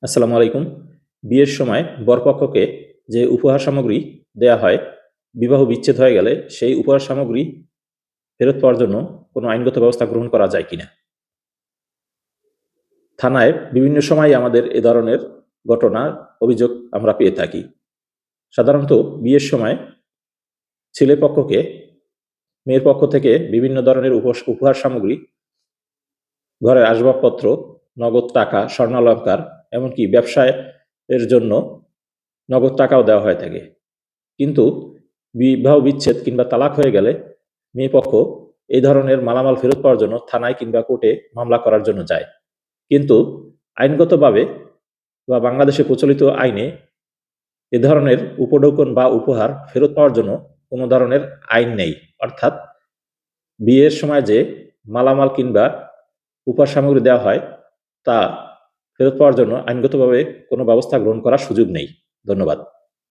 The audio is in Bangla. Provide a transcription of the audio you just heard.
আসসালামু আলাইকুম। বিয়ের সময় বরপক্ষকে যে উপহার সামগ্রী দেয়া হয়, বিবাহ বিচ্ছেদ হয়ে গেলে সেই উপহার সামগ্রী ফেরত পাওয়ার জন্য কোনো আইনগত ব্যবস্থা গ্রহণ করা যায় কিনা? থানায় বিভিন্ন সময় আমাদের এ ধরনের ঘটনার অভিযোগ আমরা পেয়ে থাকি। সাধারণত বিয়ের সময় ছেলে পক্ষকে মেয়ের পক্ষ থেকে বিভিন্ন ধরনের উপহার সামগ্রী, ঘরের আসবাবপত্র, নগদ টাকা, স্বর্ণালংকার, এমনকি ব্যবসায় এর জন্য নগদ টাকাও দেওয়া হয়ে থাকে। কিন্তু বিবাহ বিচ্ছেদ কিংবা তালাক হয়ে গেলে মেয়ে পক্ষ এই ধরনের মালামাল ফেরত পাওয়ার জন্য থানায় কিংবা কোর্টে মামলা করার জন্য যায়। কিন্তু আইনগতভাবে বা বাংলাদেশে প্রচলিত আইনে এ ধরনের উপঢৌকন বা উপহার ফেরত পাওয়ার জন্য কোনো ধরনের আইন নেই। অর্থাৎ বিয়ের সময় যে মালামাল কিংবা উপহার সামগ্রী দেওয়া হয় তা ফেরত পাওয়ার জন্য আইনগতভাবে কোনো ব্যবস্থা গ্রহণ করার সুযোগ নেই। ধন্যবাদ।